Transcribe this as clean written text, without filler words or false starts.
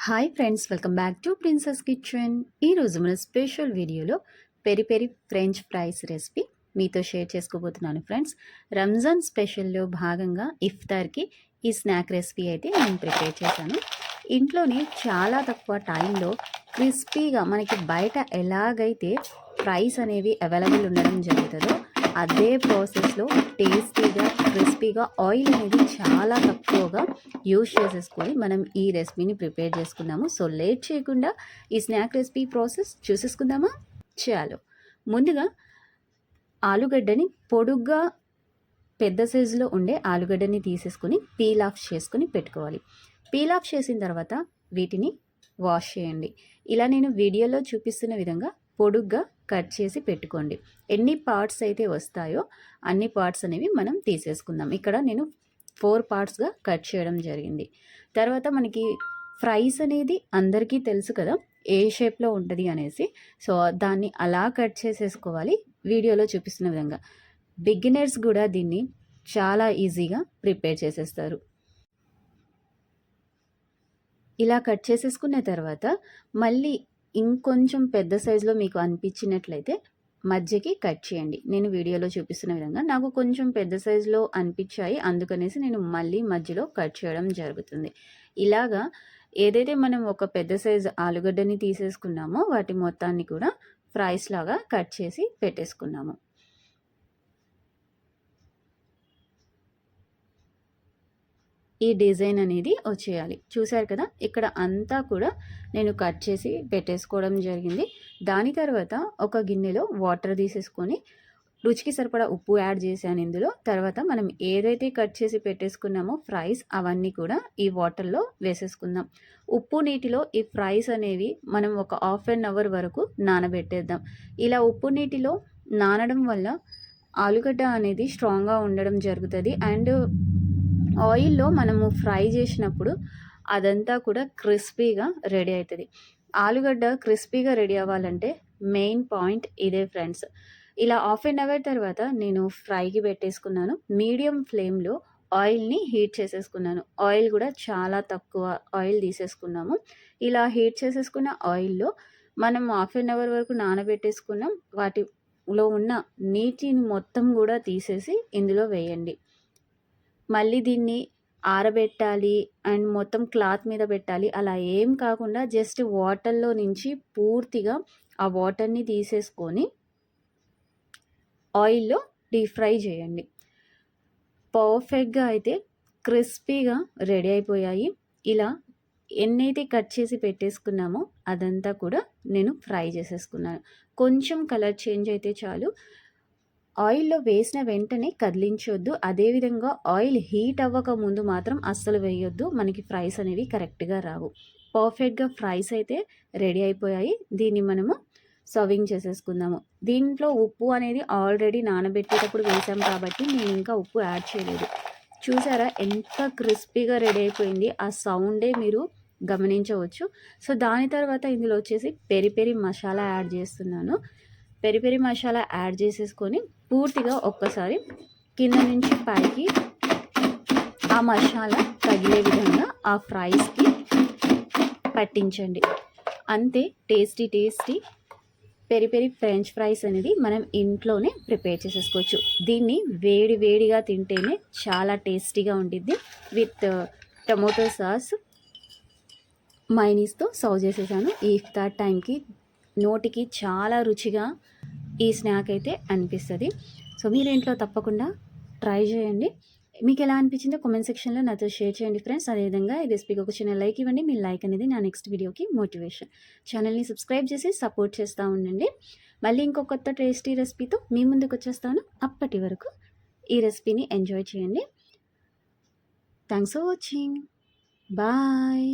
Hi friends, welcome back to princess kitchen. ఈరోజు మన special వీడియోలో peri peri French fries recipe మీతో share చేసుకోబోతున్నాను ఫ్రెండ్స్. రంజాన్ స్పెషల్లో భాగంగా ఇఫ్తార్కి ఈ స్నాక్ రెసిపీ అయితే నేను ప్రిపేర్ చేశాను. ఇంట్లోనే చాలా తక్కువ టైంలో క్రిస్పీగా మనకి బయట ఎలాగైతే ఫ్రైస్ అనేవి అవైలబుల్ ఉండడం జరుగుతుందో అదే ప్రాసెస్లో టేస్టీగా క్రిస్పీగా ఆయిల్ అనేది చాలా తక్కువగా యూజ్ చేసేసుకొని మనం ఈ రెసిపీని ప్రిపేర్ చేసుకున్నాము. సో లేట్ చేయకుండా ఈ స్నాక్ రెసిపీ ప్రాసెస్ చూసేసుకుందామా? చాలు. ముందుగా ఆలుగడ్డని పొడుగ్గా పెద్ద సైజులో ఉండే ఆలుగడ్డని తీసేసుకొని పీల్ ఆఫ్ చేసుకొని పెట్టుకోవాలి. పీల్ ఆఫ్ చేసిన తర్వాత వీటిని వాష్ చేయండి. ఇలా నేను వీడియోలో చూపిస్తున్న విధంగా పొడుగ్గా కట్ చేసి పెట్టుకోండి. ఎన్ని పార్ట్స్ అయితే వస్తాయో అన్ని పార్ట్స్ అనేవి మనం తీసేసుకుందాం. ఇక్కడ నేను 4 పార్ట్స్గా కట్ చేయడం జరిగింది. తర్వాత మనకి ఫ్రైస్ అనేది అందరికీ తెలుసు కదా ఏ షేప్లో ఉంటుంది అనేసి. సో దాన్ని అలా కట్ చేసేసుకోవాలి వీడియోలో చూపిస్తున్న విధంగా. బిగినర్స్ కూడా దీన్ని చాలా ఈజీగా ప్రిపేర్ చేసేస్తారు. ఇలా కట్ చేసేసుకున్న తర్వాత మళ్ళీ ఇంకొంచెం పెద్ద సైజులో మీకు అనిపించినట్లయితే మధ్యకి కట్ చేయండి. నేను వీడియోలో చూపిస్తున్న విధంగా నాకు కొంచెం పెద్ద సైజులో అనిపించాయి, అందుకనేసి నేను మళ్ళీ మధ్యలో కట్ చేయడం జరుగుతుంది. ఇలాగా ఏదైతే మనం ఒక పెద్ద సైజు ఆలుగడ్డని తీసేసుకున్నామో వాటి మొత్తాన్ని కూడా ఫ్రైస్ లాగా కట్ చేసి పెట్టేసుకున్నాము. ఈ డిజైన్ అనేది వచ్చేయాలి. చూసారు కదా, ఇక్కడ అంతా కూడా నేను కట్ చేసి పెట్టేసుకోవడం జరిగింది. దాని తర్వాత ఒక గిన్నెలో వాటర్ తీసేసుకొని రుచికి సరిపడా ఉప్పు యాడ్ చేశాను ఇందులో. తర్వాత మనం ఏదైతే కట్ చేసి పెట్టేసుకున్నామో ఫ్రైస్ అవన్నీ కూడా ఈ వాటర్లో వేసేసుకుందాం. ఉప్పు నీటిలో ఈ ఫ్రైస్ అనేవి మనం ఒక హాఫ్ అన్ అవర్ వరకు నానబెట్టేద్దాం. ఇలా ఉప్పు నీటిలో నానడం వల్ల ఆలుగడ్డ అనేది స్ట్రాంగ్గా ఉండడం జరుగుతుంది. అండ్ ఆయిల్లో మనము ఫ్రై చేసినప్పుడు అదంతా కూడా క్రిస్పీగా రెడీ అవుతుంది. ఆలుగడ్డ క్రిస్పీగా రెడీ అవ్వాలంటే మెయిన్ పాయింట్ ఇదే ఫ్రెండ్స్. ఇలా హాఫ్ అన్ అవర్ తర్వాత నేను ఫ్రైకి పెట్టేసుకున్నాను. మీడియం ఫ్లేమ్లో ఆయిల్ని హీట్ చేసేసుకున్నాను. ఆయిల్ కూడా చాలా తక్కువ ఆయిల్ తీసేసుకున్నాము. ఇలా హీట్ చేసేసుకున్న ఆయిల్లో మనం హాఫ్ అన్ అవర్ వరకు నానబెట్టేసుకున్నాం. వాటిలో ఉన్న నీటిని మొత్తం కూడా తీసేసి ఇందులో వేయండి. మళ్ళీ దీన్ని ఆరబెట్టాలి అండ్ మొత్తం క్లాత్ మీద పెట్టాలి అలా ఏం కాకుండా జస్ట్ వాటర్లో నుంచి పూర్తిగా ఆ వాటర్ని తీసేసుకొని ఆయిల్లో డీప్ ఫ్రై చేయండి. పర్ఫెక్ట్గా అయితే క్రిస్పీగా రెడీ అయిపోయాయి. ఇలా ఎన్నైతే కట్ చేసి పెట్టేసుకున్నామో అదంతా కూడా నేను ఫ్రై చేసేసుకున్నాను. కొంచెం కలర్ చేంజ్ అయితే చాలు. ఆయిల్లో వేసిన వెంటనే కదిలించొద్దు. అదేవిధంగా ఆయిల్ హీట్ అవ్వక ముందు మాత్రం అస్సలు వేయొద్దు, మనకి ఫ్రైస్ అనేవి కరెక్ట్గా రావు. పర్ఫెక్ట్గా ఫ్రైస్ అయితే రెడీ అయిపోయాయి. దీన్ని మనము సర్వింగ్ చేసేసుకుందాము. దీంట్లో ఉప్పు అనేది ఆల్రెడీ నానబెట్టేటప్పుడు వేసాం కాబట్టి నేను ఇంకా ఉప్పు యాడ్ చేయలేదు. చూసారా ఎంత క్రిస్పీగా రెడీ అయిపోయింది, ఆ సౌండే మీరు గమనించవచ్చు. సో దాని తర్వాత ఇందులో వచ్చేసి పెరి పెరి మసాలా యాడ్ చేస్తున్నాను. పెరి పెరి మసాలా యాడ్ చేసేసుకొని పూర్తిగా ఒక్కసారి కింద నుంచి పైకి ఆ మసాలా తగిలే విధంగా ఆ ఫ్రైస్కి పట్టించండి. అంతే, tasty tasty peri peri French fries అనేది మనం ఇంట్లోనే ప్రిపేర్ చేసేసుకోవచ్చు. దీన్ని వేడి వేడిగా తింటేనే చాలా టేస్టీగా ఉంటుంది. విత్ టమోటో సాస్ మైనీస్తో సర్వ్ చేసేసాను. ఈ ఇఫ్తార్ టైంకి నోటికి చాలా రుచిగా ఈ స్నాక్ అయితే అనిపిస్తుంది. సో మీరు ఇంట్లో తప్పకుండా ట్రై చేయండి. మీకు ఎలా అనిపించిందో కామెంట్ సెక్షన్లో నాతో షేర్ చేయండి ఫ్రెండ్స్. అదేవిధంగా ఈ రెసిపీకి ఒక చిన్న లైక్ ఇవ్వండి. మీ లైక్ అనేది నా నెక్స్ట్ వీడియోకి మోటివేషన్. ఛానల్ని సబ్స్క్రైబ్ చేసి సపోర్ట్ చేస్తూ ఉండండి. మళ్ళీ ఇంకో కొత్త టేస్టీ రెసిపీతో మీ ముందుకు వచ్చేస్తాను. అప్పటి వరకు ఈ రెసిపీని ఎంజాయ్ చేయండి. Thanks for watching. బాయ్.